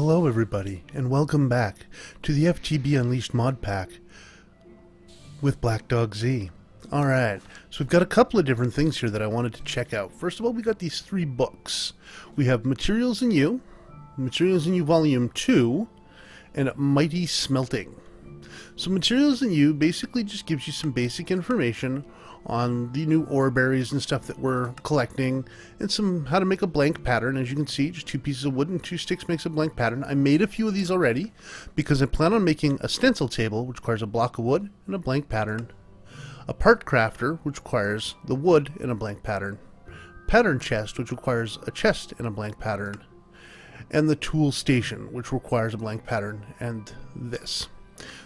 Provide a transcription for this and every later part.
Hello everybody, and welcome back to the FTB Unleashed mod pack with Black Dog Z. Alright, so we've got a couple of different things here that I wanted to check out. First of all, we got these three books. We have Materials in You, Volume 2, and Mighty Smelting. So Materials in You basically just gives you some basic information on the new ore berries and stuff that we're collecting, and some how to make a blank pattern. As you can see, just 2 pieces of wood and 2 sticks makes a blank pattern. I made a few of these already because I plan on making a stencil table, which requires a block of wood and a blank pattern, a part crafter, which requires the wood and a blank pattern, pattern chest, which requires a chest and a blank pattern, and the tool station, which requires a blank pattern, and this.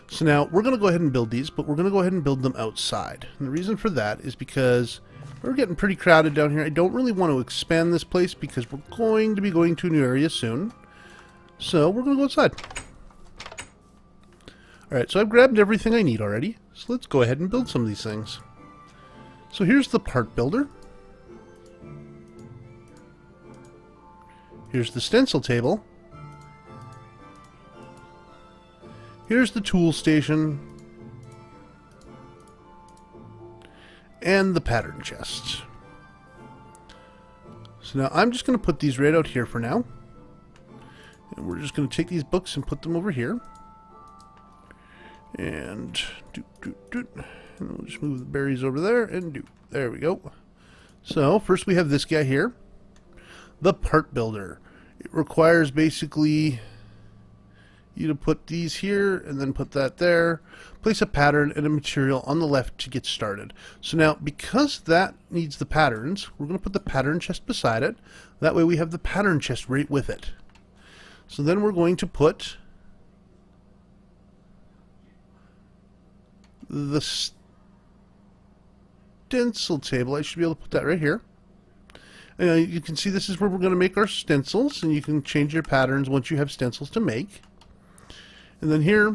So now we're going to go ahead and build these, but we're going to go ahead and build them outside. And the reason for that is because we're getting pretty crowded down here. I don't really want to expand this place because we're going to be going to a new area soon. So we're going to go outside. Alright, so I've grabbed everything I need already. So let's go ahead and build some of these things. So here's the part builder. Here's the stencil table. Here's the tool station, and the pattern chest. So now I'm just going to put these right out here for now. And we're just going to take these books and put them over here. And and we'll just move the berries over there and there we go. So first we have this guy here, the part builder. It requires basically you to put these here and then put that there, place a pattern and a material on the left to get started. So now because that needs the patterns, we're going to put the pattern chest beside it. That way we have the pattern chest right with it. So then we're going to put the stencil table. I should be able to put that right here. And you can see this is where we're going to make our stencils, and you can change your patterns once you have stencils to make. And then here,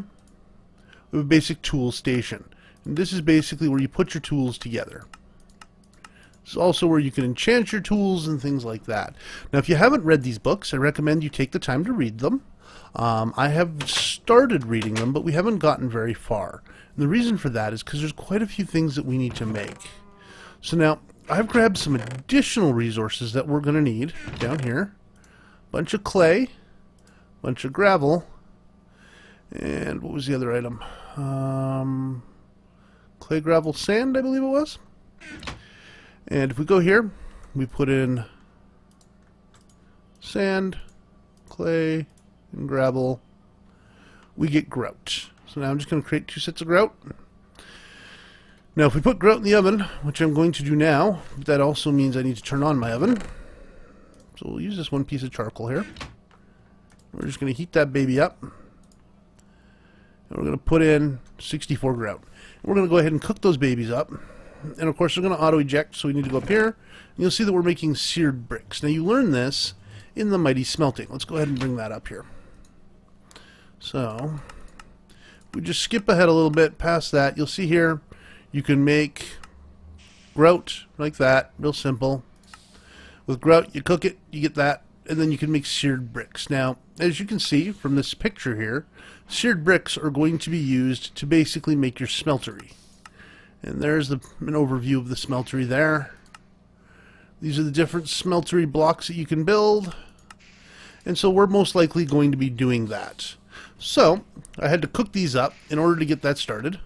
we have a basic tool station. And this is basically where you put your tools together. This is also where you can enchant your tools and things like that. Now, if you haven't read these books, I recommend you take the time to read them. I have started reading them, but we haven't gotten very far. And the reason for that is because there's quite a few things that we need to make. So now, I've grabbed some additional resources that we're going to need down here. Bunch of clay, bunch of gravel, and what was the other item? Clay, gravel, sand, I believe it was. And if we go here, we put in sand, clay, and gravel. We get grout. So now I'm just going to create 2 sets of grout. Now if we put grout in the oven, which I'm going to do now, that also means I need to turn on my oven. So we'll use this 1 piece of charcoal here. We're just going to heat that baby up. And we're going to put in 64 grout. We're going to go ahead and cook those babies up. And of course, they're going to auto-eject, so we need to go up here. And you'll see that we're making seared bricks. Now, you learn this in the Mighty Smelting. Let's go ahead and bring that up here. So, we just skip ahead a little bit past that. You'll see here, you can make grout like that. Real simple. With grout, you cook it, you get that. And then you can make seared bricks. Now, as you can see from this picture here, seared bricks are going to be used to basically make your smeltery. And there's an overview of the smeltery there. These are the different smeltery blocks that you can build. And so we're most likely going to be doing that. So, I had to cook these up in order to get that started.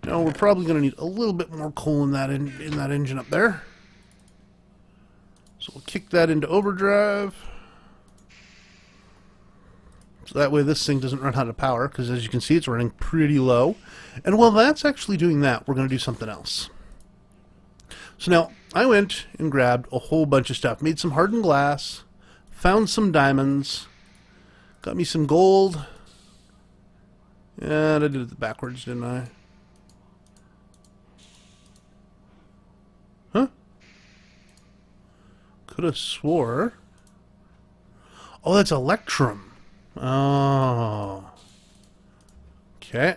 Now, we're probably going to need a little bit more coal in that engine up there. So we'll kick that into overdrive. So that way this thing doesn't run out of power, because as you can see it's running pretty low. And while that's actually doing that, we're going to do something else. So now, I went and grabbed a whole bunch of stuff. Made some hardened glass, found some diamonds, got me some gold, and I did it backwards, didn't I? Huh? Could have swore. Oh, that's Electrum. Oh. Okay.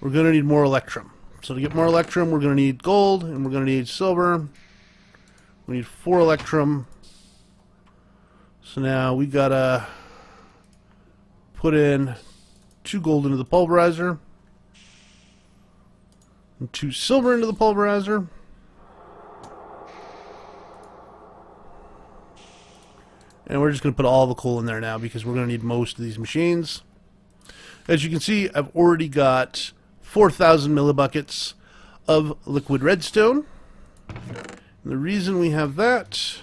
We're going to need more Electrum. So to get more Electrum, we're going to need gold, and we're going to need silver. We need 4 Electrum. So now we gotta put in 2 gold into the pulverizer, and 2 silver into the pulverizer. And we're just going to put all the coal in there now because we're going to need most of these machines. As you can see, I've already got 4,000 millibuckets of liquid redstone. And the reason we have that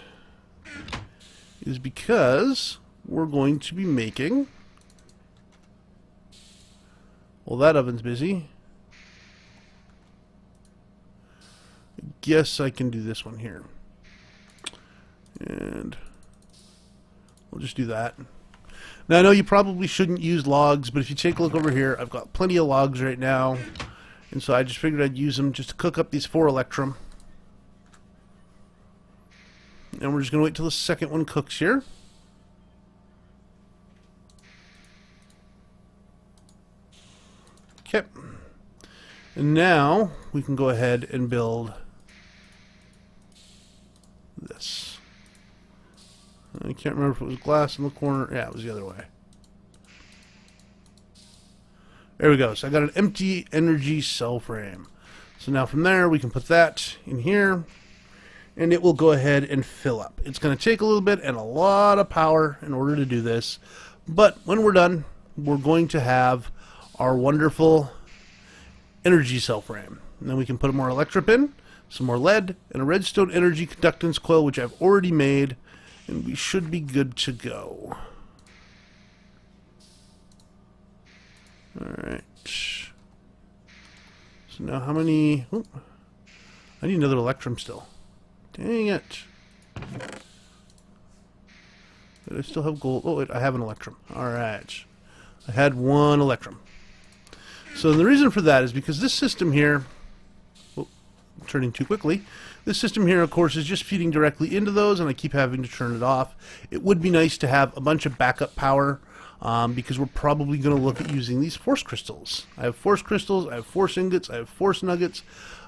is because we're going to be making... Well, that oven's busy. I guess I can do this one here. And we'll just do that. Now, I know you probably shouldn't use logs, but if you take a look over here, I've got plenty of logs right now. And so I just figured I'd use them just to cook up these 4 electrum. And we're just going to wait till the second one cooks here. Okay. And now we can go ahead and build this. I can't remember if it was glass in the corner. Yeah, it was the other way. There we go. So I got an empty energy cell frame. So now from there we can put that in here and it will go ahead and fill up. It's going to take a little bit and a lot of power in order to do this. But when we're done, we're going to have our wonderful energy cell frame. And then we can put more electrop in, some more lead, and a redstone energy conductance coil, which I've already made. And we should be good to go. Alright. So now how many... Oh, I need another electrum still. Dang it. Did I still have gold? Oh, wait, I have an electrum. Alright. I had 1 electrum. So the reason for that is because this system here... Oh, I'm turning too quickly. This system here, of course, is just feeding directly into those, and I keep having to turn it off. It would be nice to have a bunch of backup power, because we're probably going to look at using these force crystals. I have force crystals, I have force ingots, I have force nuggets,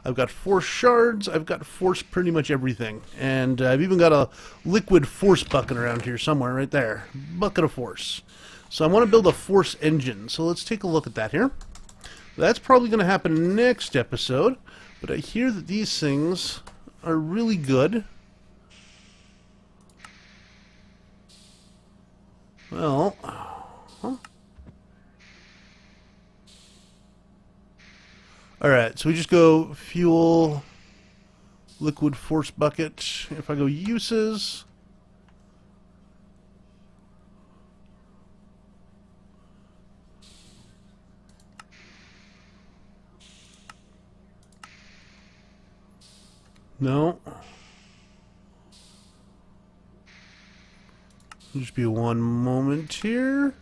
I've got force shards, I've got force pretty much everything. And I've even got a liquid force bucket around here somewhere, right there. Bucket of force. So I want to build a force engine, so let's take a look at that here. That's probably going to happen next episode, but I hear that these things are really good. Well, Alright, so we just go fuel, liquid force bucket. If I go uses, no. Just be one moment here.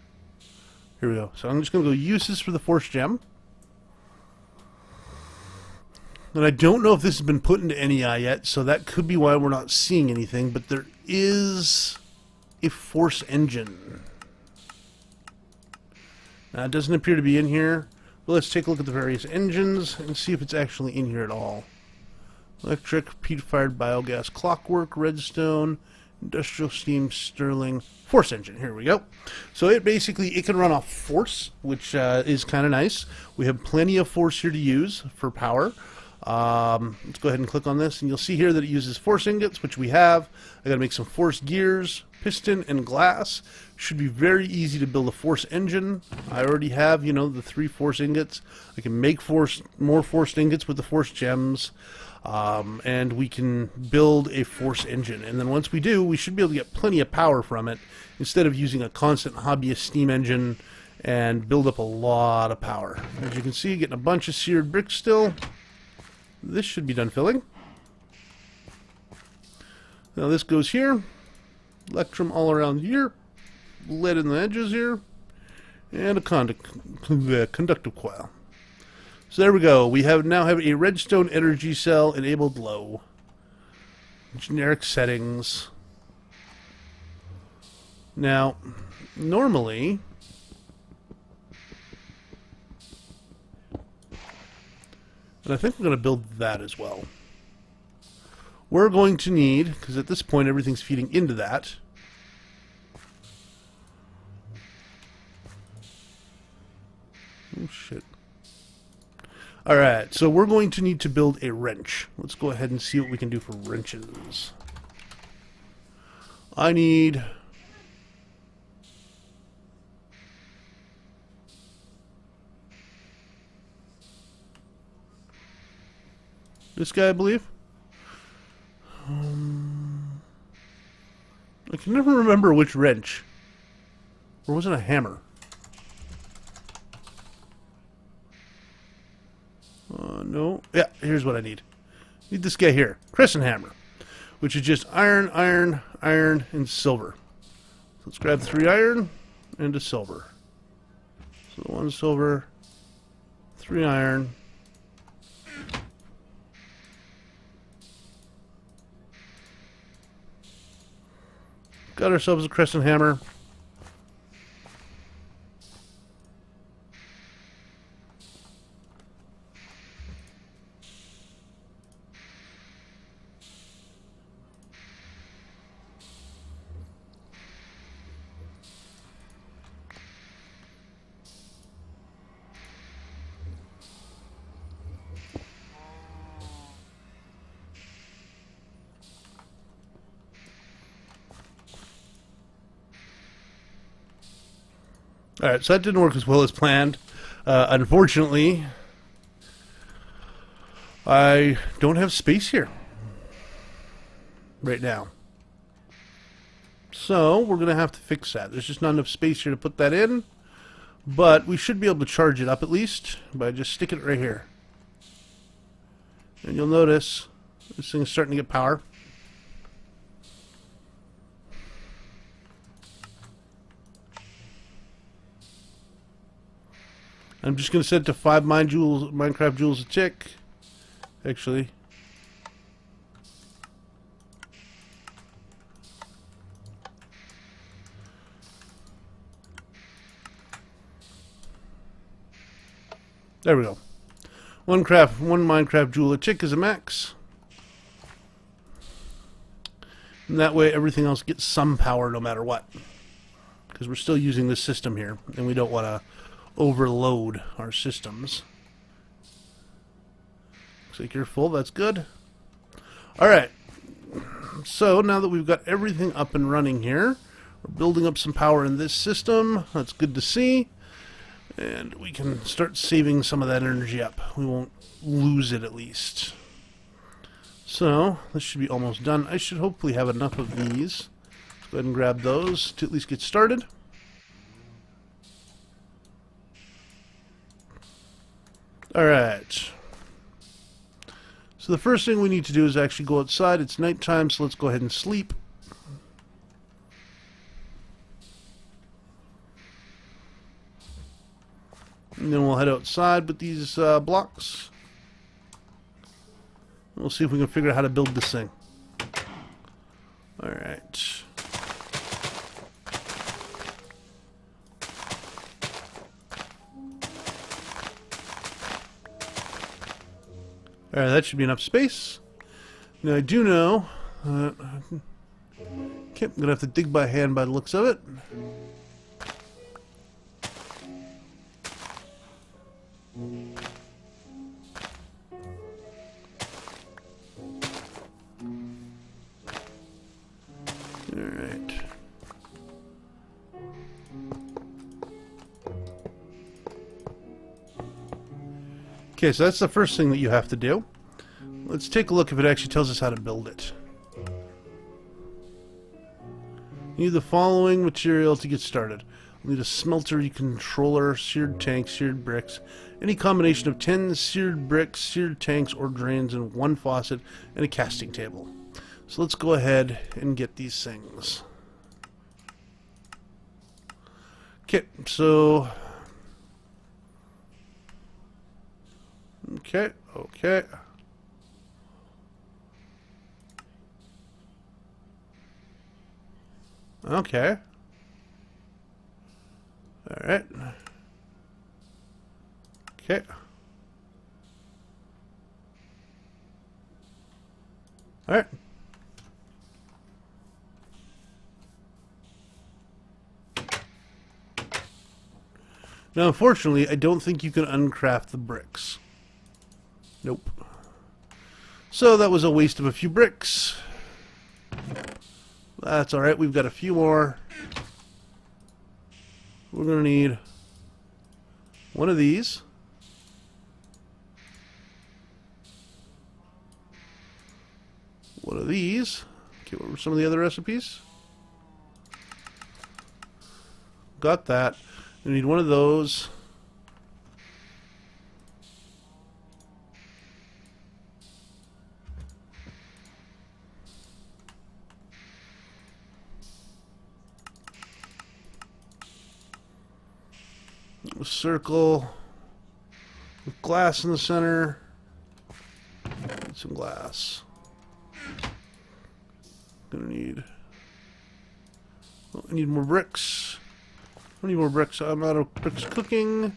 Here we go. So I'm just going to go uses for the force gem. And I don't know if this has been put into NEI yet, so that could be why we're not seeing anything, but there is a force engine. Now, it doesn't appear to be in here, but let's take a look at the various engines and see if it's actually in here at all. Electric, peat-fired biogas, clockwork, redstone, industrial steam, Stirling, force engine. Here we go. So it can run off force, which is kind of nice. We have plenty of force here to use for power. Let's go ahead and click on this, and you'll see here that it uses force ingots, which we have. I got to make some force gears, piston, and glass. Should be very easy to build a force engine. I already have, the 3 force ingots. I can make more force ingots with the force gems. And we can build a force engine. And then once we do, we should be able to get plenty of power from it instead of using a constant hobbyist steam engine and build up a lot of power. As you can see, getting a bunch of seared bricks still. This should be done filling. Now this goes here. Electrum all around here. Lead in the edges here. And a conductive coil. So there we go. We now have a redstone energy cell enabled low. Generic settings. Now, normally, and I think we're going to build that as well. We're going to need, because at this point everything's feeding into that, Oh, shit. Alright, so we're going to need to build a wrench. Let's go ahead and see what we can do for wrenches. I need... this guy, I believe. I can never remember which wrench. Or was it a hammer? No. Yeah, here's what I need. Need this guy here. Crescent hammer. Which is just iron, iron, iron, and silver. So let's grab 3 iron and a silver. So 1 silver, 3 iron. Got ourselves a crescent hammer. Alright, so that didn't work as well as planned. Unfortunately, I don't have space here right now. So, we're going to have to fix that. There's just not enough space here to put that in. But we should be able to charge it up at least by just sticking it right here. And you'll notice this thing's starting to get power. I'm just going to set it to 5 Minecraft joules a tick. Actually. There we go. One Minecraft joule a tick is a max. And that way everything else gets some power no matter what. Because we're still using this system here. And we don't want to overload our systems. Looks like you're full, that's good. Alright, so now that we've got everything up and running here, we're building up some power in this system. That's good to see. And we can start saving some of that energy up. We won't lose it at least. So, this should be almost done. I should hopefully have enough of these. Let's go ahead and grab those to at least get started. Alright. So the first thing we need to do is actually go outside. It's nighttime, so let's go ahead and sleep. And then we'll head outside with these blocks. We'll see if we can figure out how to build this thing. Alright. Alright, that should be enough space. Now I do know... okay, I'm going to have to dig by hand by the looks of it. Alright. Okay, so that's the first thing that you have to do. Let's take a look if it actually tells us how to build it. You need the following material to get started. We'll need a smelter controller, seared tanks, seared bricks, any combination of 10 seared bricks, seared tanks, or drains, and 1 faucet, and a casting table. So let's go ahead and get these things. Okay, so... Okay. Okay. Alright. Okay. Alright. Now, unfortunately, I don't think you can uncraft the bricks. Nope. So that was a waste of a few bricks. That's alright, we've got a few more. We're going to need one of these. One of these. Okay, what were some of the other recipes? Got that. We need one of those. A circle with glass in the center. Need some glass. Gonna need. Oh, I need more bricks. I need more bricks. I'm out of bricks cooking.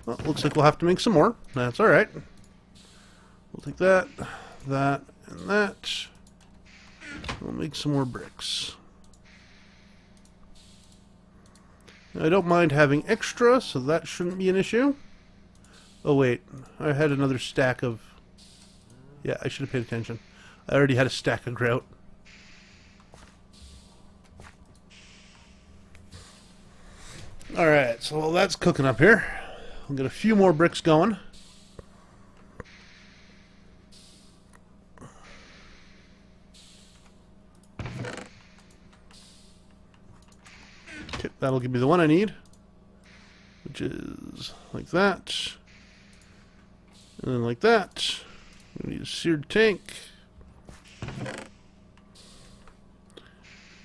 Well, looks like we'll have to make some more. That's all right. We'll take that, that, and that. We'll make some more bricks. I don't mind having extra, so that shouldn't be an issue. Oh wait, I had another stack of... Yeah, I should have paid attention. I already had a stack of grout. Alright, so while that's cooking up here, we'll get a few more bricks going. Okay, that'll give me the one I need, which is like that, and then like that. We need a seared tank.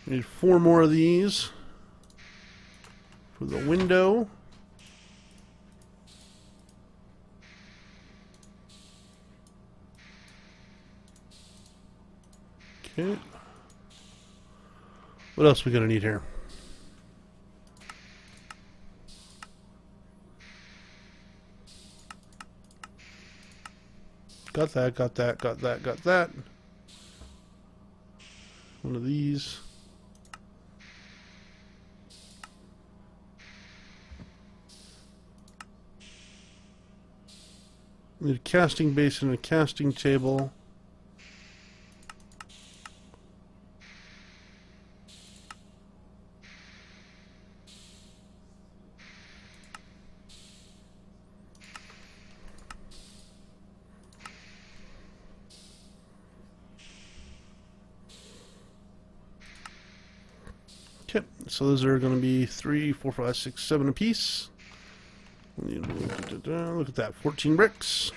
We need 4 more of these for the window. Okay. What else are we gonna need here? Got that, got that, got that, got that. One of these. Need a casting basin and a casting table. Okay, so those are going to be 3, 4, 5, 6, 7 apiece. Look at that, 14 bricks.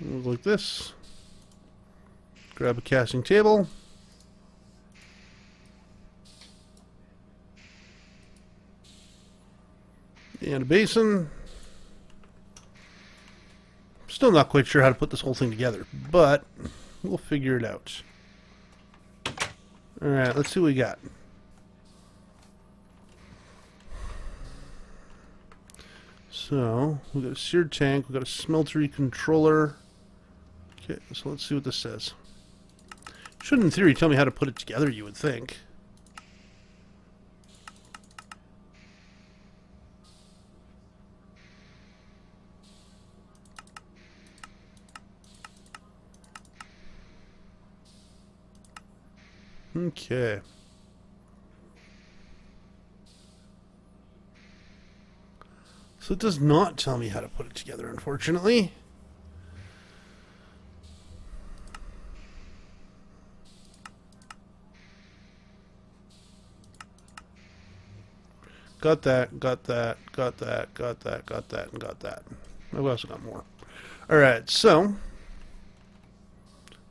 Look like this. Grab a casting table. And a basin. Still not quite sure how to put this whole thing together, but we'll figure it out. Alright, let's see what we got. So, we've got a seared tank, we've got a smeltery controller. Okay, so let's see what this says. Should, in theory, tell me how to put it together, you would think. Okay. So it does not tell me how to put it together, unfortunately. Got that, got that, got that, got that, got that, and got that. I've also got more. Alright, so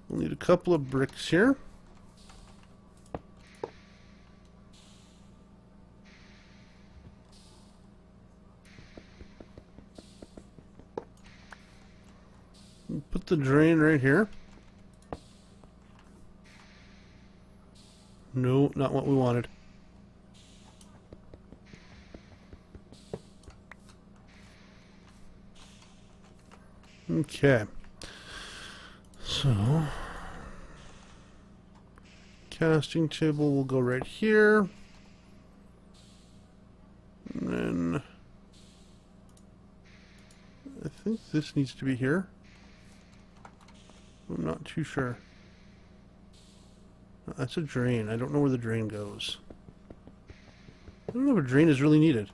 we'll need a couple of bricks here. Put the drain right here. No, not what we wanted. Okay. So, casting table will go right here. And then think this needs to be here. I'm not too sure. That's a drain. I don't know where the drain goes. I don't know if a drain is really needed.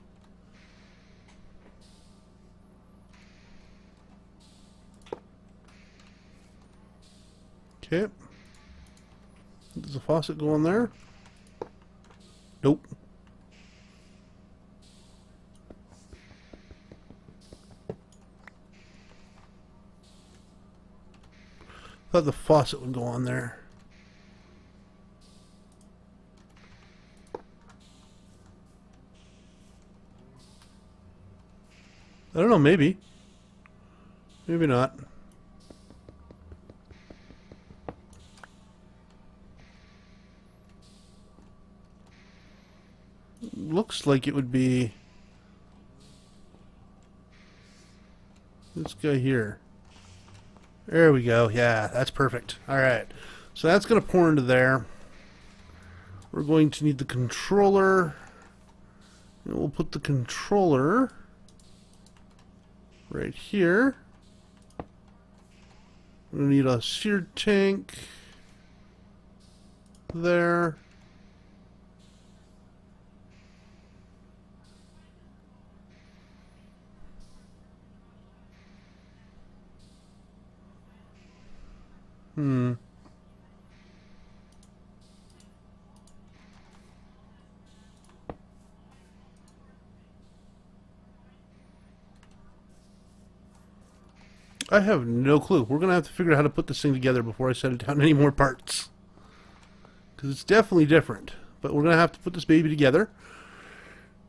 Okay. Does the faucet go on there? Nope. Thought the faucet would go on there. I don't know, maybe. Maybe not. Looks like it would be this guy here. There we go. Yeah, that's perfect. Alright. So that's going to pour into there. We're going to need the controller. And we'll put the controller right here. We're going to need a sear tank there. I have no clue. We're going to have to figure out how to put this thing together before I set it down any more parts. Because it's definitely different. But we're going to have to put this baby together.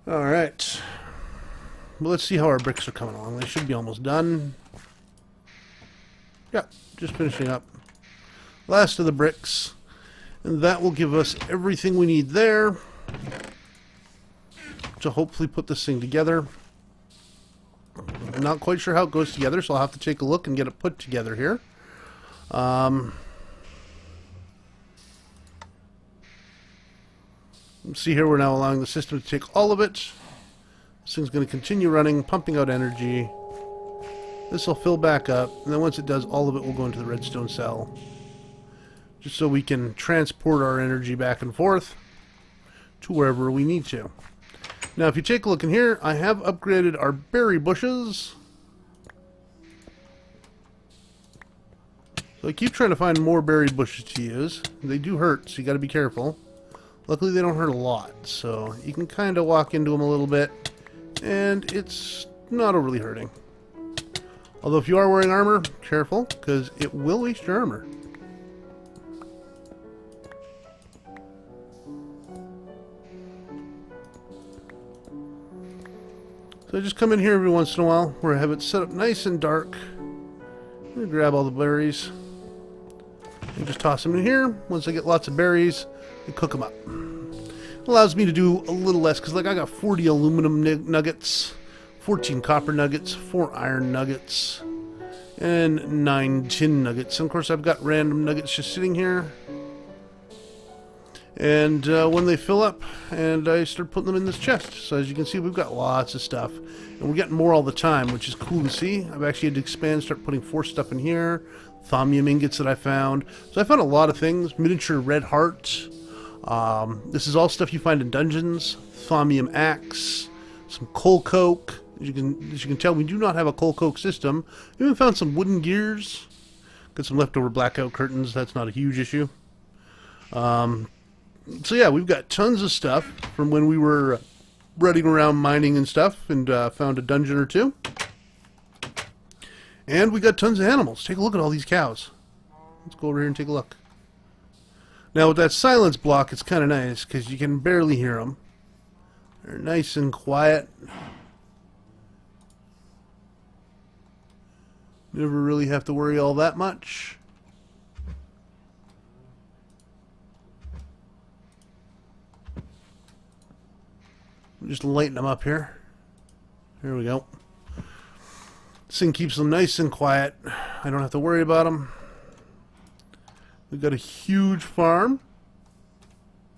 Alright. Well, let's see how our bricks are coming along. They should be almost done. Yeah, just finishing up. Last of the bricks. And that will give us everything we need there to hopefully put this thing together. I'm not quite sure how it goes together, so I'll have to take a look and get it put together here. See here, we're now allowing the system to take all of it. This thing's going to continue running, pumping out energy. This will fill back up, and then once it does, all of it will go into the redstone cell. Just so we can transport our energy back and forth to wherever we need to. Now, if you take a look in here, I have upgraded our berry bushes. So I keep trying to find more berry bushes to use. They do hurt, so you got to be careful. Luckily, they don't hurt a lot, so you can kind of walk into them a little bit, and it's not overly hurting. Although, if you are wearing armor, careful, because it will waste your armor. So I just come in here every once in a while where I have it set up nice and dark. I'm going to grab all the berries and just toss them in here. Once I get lots of berries, I cook them up. It allows me to do a little less because, like, I got 40 aluminum nuggets, 14 copper nuggets, 4 iron nuggets, and 9 tin nuggets. And of course, I've got random nuggets just sitting here. And when they fill up, and I start putting them in this chest. So as you can see, we've got lots of stuff. And we're getting more all the time, which is cool to see. I've actually had to expand, start putting force stuff in here. Thaumium ingots that I found. So I found a lot of things. Miniature red heart. This is all stuff you find in dungeons. Thaumium axe. Some coal coke. As you can tell, we do not have a coal coke system. We even found some wooden gears. Got some leftover blackout curtains. That's not a huge issue. So yeah, we've got tons of stuff from when we were running around mining and stuff, and found a dungeon or two. And we got tons of animals. Take a look at all these cows. Let's go over here and take a look. Now with that silence block, it's kind of nice because you can barely hear them. They're nice and quiet. Never really have to worry all that much. Just lighten them up here. There we go. This thing keeps them nice and quiet. I don't have to worry about them. We've got a huge farm.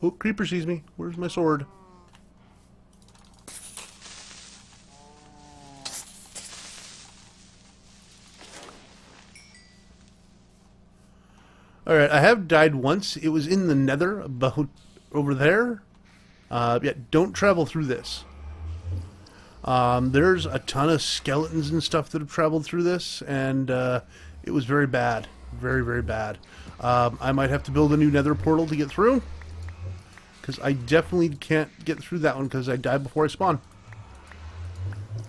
Oh, creeper sees me. Where's my sword? Alright, I have died once. It was in the nether, about over there. Yeah, don't travel through this. There's a ton of skeletons and stuff that have traveled through this, and it was very bad. Very, very bad. I might have to build a new nether portal to get through, because I definitely can't get through that one because I died before I spawn.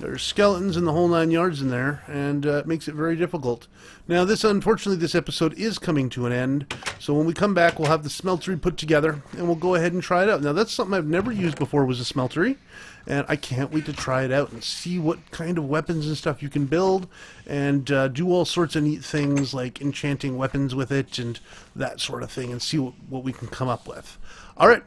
There's skeletons in the whole 9 yards in there, and it makes it very difficult. Now, unfortunately, this episode is coming to an end, so when we come back, we'll have the smeltery put together, and we'll go ahead and try it out. Now, that's something I've never used before, was a smeltery, and I can't wait to try it out and see what kind of weapons and stuff you can build, and do all sorts of neat things, like enchanting weapons with it, and that sort of thing, and see what we can come up with. Alright,